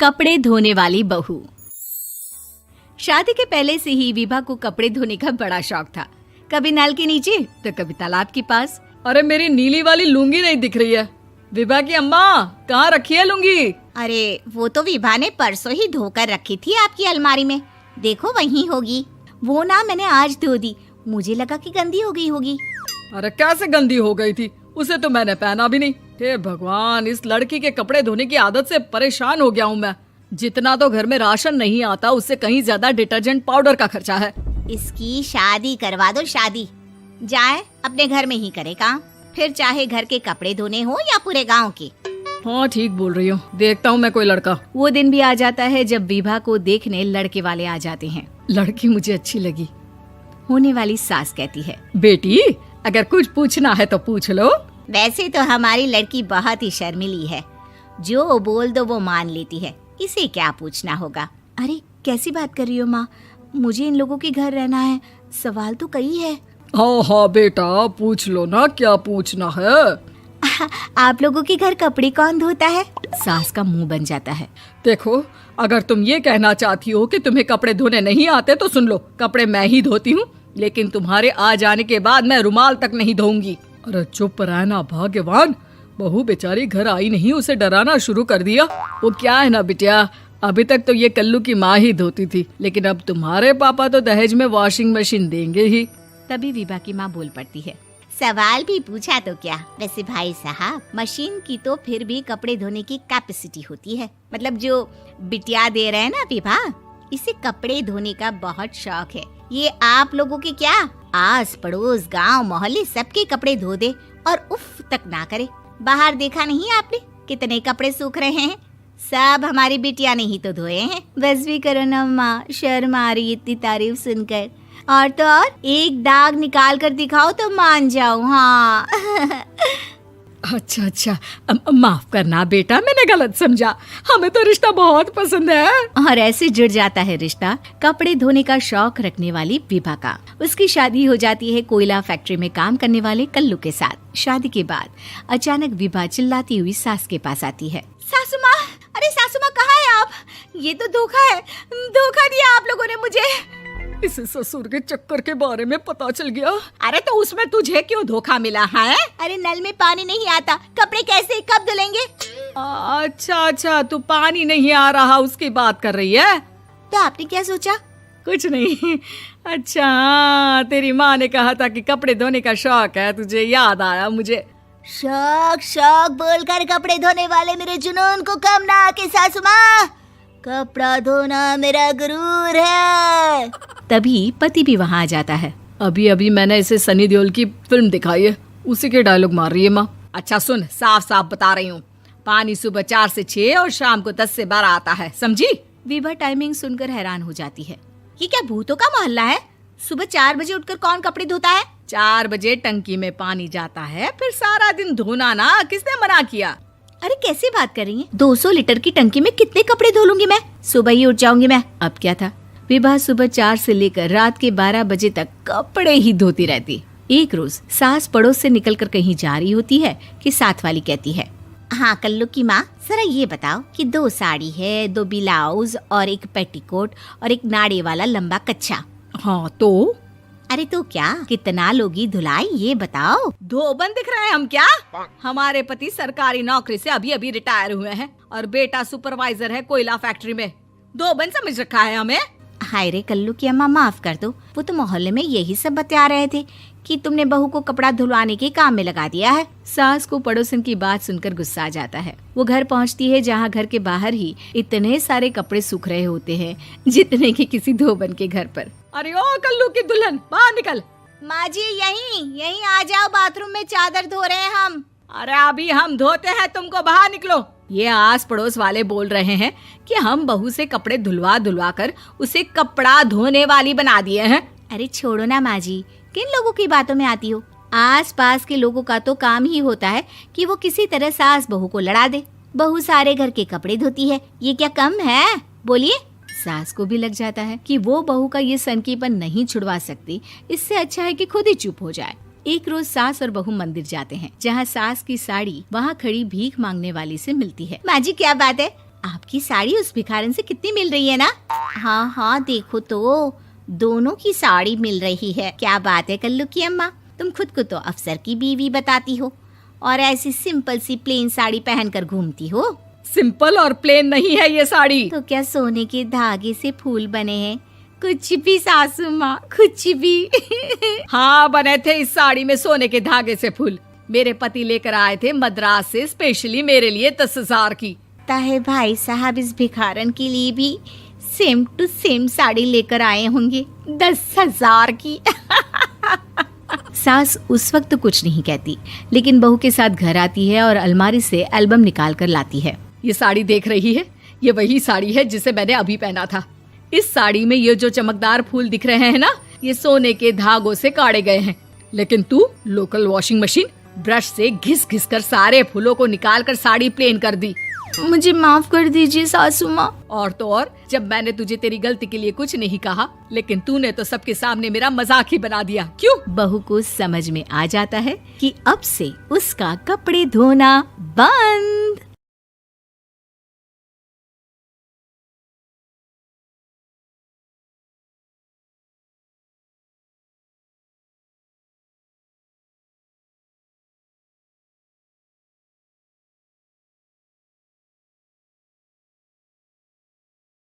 कपड़े धोने वाली बहू। शादी के पहले से ही विभा को कपड़े धोने का बड़ा शौक था। कभी नल के नीचे तो कभी तालाब के पास। अरे मेरी नीली वाली लुंगी नहीं दिख रही है। विभा की अम्मा, कहाँ रखी है लुंगी? अरे वो तो विभा ने परसों ही धोकर रखी थी आपकी अलमारी में, देखो वहीं होगी। वो ना मैंने आज धो दी, मुझे लगा कि गंदी हो गई होगी। अरे कैसे गंदी हो गई थी? उसे तो मैंने पहना भी नहीं। हे भगवान, इस लड़की के कपड़े धोने की आदत से परेशान हो गया हूँ मैं। जितना तो घर में राशन नहीं आता, उससे कहीं ज्यादा डिटर्जेंट पाउडर का खर्चा है। इसकी शादी करवा दो, शादी। जाए अपने घर में ही करे काम, फिर चाहे घर के कपड़े धोने हो या पूरे गांव के। हाँ ठीक बोल रही हो, देखता हूँ मैं कोई लड़का। वो दिन भी आ जाता है जब विभा को देखने लड़के वाले आ जाते हैं। लड़की मुझे अच्छी लगी। होने वाली सास कहती है, बेटी अगर कुछ पूछना है तो पूछ लो। वैसे तो हमारी लड़की बहुत ही शर्मीली है, जो बोल दो वो मान लेती है, इसे क्या पूछना होगा। अरे कैसी बात कर रही हो माँ, मुझे इन लोगों के घर रहना है, सवाल तो कई है। हाँ हाँ बेटा, पूछ लो ना, क्या पूछना है। आप लोगों के घर कपड़े कौन धोता है? सास का मुंह बन जाता है। देखो, अगर तुम ये कहना चाहती हो कि तुम्हें कपड़े धोने नहीं आते तो सुन लो, कपड़े मैं ही धोती हूँ, लेकिन तुम्हारे आ जाने के बाद मैं रुमाल तक नहीं धोऊंगी। अरे चुप रहना भाग्यवान, बहू बेचारी घर आई नहीं, उसे डराना शुरू कर दिया। वो क्या है ना बिटिया, अभी तक तो ये कल्लू की माँ ही धोती थी, लेकिन अब तुम्हारे पापा तो दहेज में वॉशिंग मशीन देंगे ही। तभी विभा की माँ बोल पड़ती है, सवाल भी पूछा तो क्या। वैसे भाई साहब, मशीन की तो फिर भी कपड़े धोने की कैपेसिटी होती है। मतलब जो बिटिया दे रहे हैं ना विभा, इसे कपड़े धोने का बहुत शौक है। ये आप लोगों के क्या, आस पड़ोस गांव मोहल्ले सबके कपड़े धो दे और उफ तक ना करे। बाहर देखा नहीं आपने कितने कपड़े सूख रहे हैं? सब हमारी बिटिया ने ही तो धोए हैं। बस भी करो ना माँ, शर्म आ रही इतनी तारीफ सुनकर। और तो और एक दाग निकाल कर दिखाओ तो मान जाओ। हाँ अच्छा, माफ करना बेटा, मैंने गलत समझा। हमें तो रिश्ता बहुत पसंद है। और ऐसे जुड़ जाता है रिश्ता कपड़े धोने का शौक रखने वाली विभा का। उसकी शादी हो जाती है कोयला फैक्ट्री में काम करने वाले कल्लू के साथ। शादी के बाद अचानक विभा चिल्लाती हुई सास के पास आती है। सासू माँ, अरे सासू माँ कहाँ है आप? ये तो धोखा है, धोखा दिया आप लोगों ने मुझे। इसे ससुर के चक्कर के बारे में पता चल गया। अरे तो उसमें तुझे क्यों धोखा मिला है? अरे नल में पानी नहीं आता, कपड़े कैसे कब धुलेंगे? अच्छा, तू पानी नहीं आ रहा उसकी बात कर रही है। तो आपने क्या सोचा? कुछ नहीं। अच्छा, तेरी माँ ने कहा था कि कपड़े धोने का शौक है तुझे, याद आया मुझे। शौक बोलकर कपड़े धोने वाले मेरे जुनून को कम ना आके सासू माँ, कपड़ा धोना मेरा गुरूर है। तभी पति भी वहाँ आ जाता है। अभी मैंने इसे सनी देओल की फिल्म दिखाई है, उसी के डायलॉग मार रही है माँ। अच्छा सुन, साफ बता रही हूँ, पानी सुबह 4 से 6 और शाम को 10 से 12 आता है, समझी? विभा टाइमिंग सुनकर हैरान हो जाती है। ये क्या भूतों का मोहल्ला है? सुबह 4 बजे उठकर कौन कपड़े धोता है? 4 बजे टंकी में पानी जाता है, फिर सारा दिन धोना ना, किसने मना किया? अरे कैसी बात कर रही हैं? 200 लीटर की टंकी में कितने कपड़े धो लूंगी मैं? सुबह ही उठ जाऊंगी मैं। अब क्या था, विभा सुबह 4 से लेकर रात के 12 बजे तक कपड़े ही धोती रहती। एक रोज सास पड़ोस से निकलकर कहीं जा रही होती है कि साथ वाली कहती है, हाँ कल्लू की माँ, जरा ये बताओ कि 2 साड़ी है, 2 ब्लाउज और एक पेटीकोट और एक नाड़े वाला लंबा कच्छा। हाँ तो? अरे तो क्या, कितना लोगी धुलाई ये बताओ। धोबन दिख रहे हैं हम क्या? हमारे पति सरकारी नौकरी से अभी रिटायर हुए हैं और बेटा सुपरवाइजर है कोयला फैक्ट्री में। धोबन समझ रखा है हमें। हाय रे कल्लू की अम्मा, माफ कर दो, वो तो मोहल्ले में यही सब बता रहे थे कि तुमने बहू को कपड़ा धुलवाने के काम में लगा दिया है। सास को पड़ोसन की बात सुनकर गुस्सा आ जाता है। वो घर पहुंचती है जहां घर के बाहर ही इतने सारे कपड़े सूख रहे होते हैं जितने कि किसी धोबन के घर पर। अरे ओ कल्लू की दुल्हन, बाहर निकल। माँ जी यहीं आ जाओ, बाथरूम में चादर धो रहे हैं हम। अरे अभी हम धोते हैं, तुमको बाहर निकलो। ये आस पड़ोस वाले बोल रहे हैं कि हम बहू से कपड़े धुलवा कर उसे कपड़ा धोने वाली बना दिए हैं। अरे छोड़ो ना माँ जी, किन लोगों की बातों में आती हो? आस पास के लोगों का तो काम ही होता है कि वो किसी तरह सास बहू को लड़ा दे। बहू सारे घर के कपड़े धोती है, ये क्या कम है? बोलिए। सास को भी लग जाता है कि वो बहू का ये सनकीपन नहीं छुड़वा सकती, इससे अच्छा है कि खुद ही चुप हो जाए। एक रोज सास और बहू मंदिर जाते हैं, जहाँ सास की साड़ी वहाँ खड़ी भीख मांगने वाली से मिलती है। माँ जी क्या बात है, आपकी साड़ी उस भिखारन से कितनी मिल रही है ना? हाँ हाँ देखो तो, दोनों की साड़ी मिल रही है। क्या बात है कल्लू की अम्मा, तुम खुद को तो अफसर की बीवी बताती हो और ऐसी सिंपल सी प्लेन साड़ी पहनकर घूमती हो। सिंपल और प्लेन नहीं है ये साड़ी। तो क्या सोने के धागे से फूल बने हैं? कुछ भी सासू माँ, कुछ भी। हाँ बने थे इस साड़ी में सोने के धागे से फूल। मेरे पति लेकर आए थे मद्रास से स्पेशली मेरे लिए 10,000 की। ताहे भाई साहब इस भिखारन के लिए भी सेम टू सेम साड़ी लेकर आए होंगे 10,000 की। सास उस वक्त तो कुछ नहीं कहती, लेकिन बहू के साथ घर आती है और अलमारी से एल्बम निकाल कर लाती है। ये साड़ी देख रही है, ये वही साड़ी है जिसे मैंने अभी पहना था। इस साड़ी में ये जो चमकदार फूल दिख रहे हैं ना, ये सोने के धागों से काढ़े गए हैं। लेकिन तू लोकल वॉशिंग मशीन ब्रश से घिस घिस कर सारे फूलों को निकाल कर साड़ी प्लेन कर दी। मुझे माफ कर दीजिए सासू माँ। और तो और, जब मैंने तुझे तेरी गलती के लिए कुछ नहीं कहा, लेकिन तूने तो सबके सामने मेरा मजाक ही बना दिया। क्यों? बहू को समझ में आ जाता है कि अब से उसका कपड़े धोना बंद।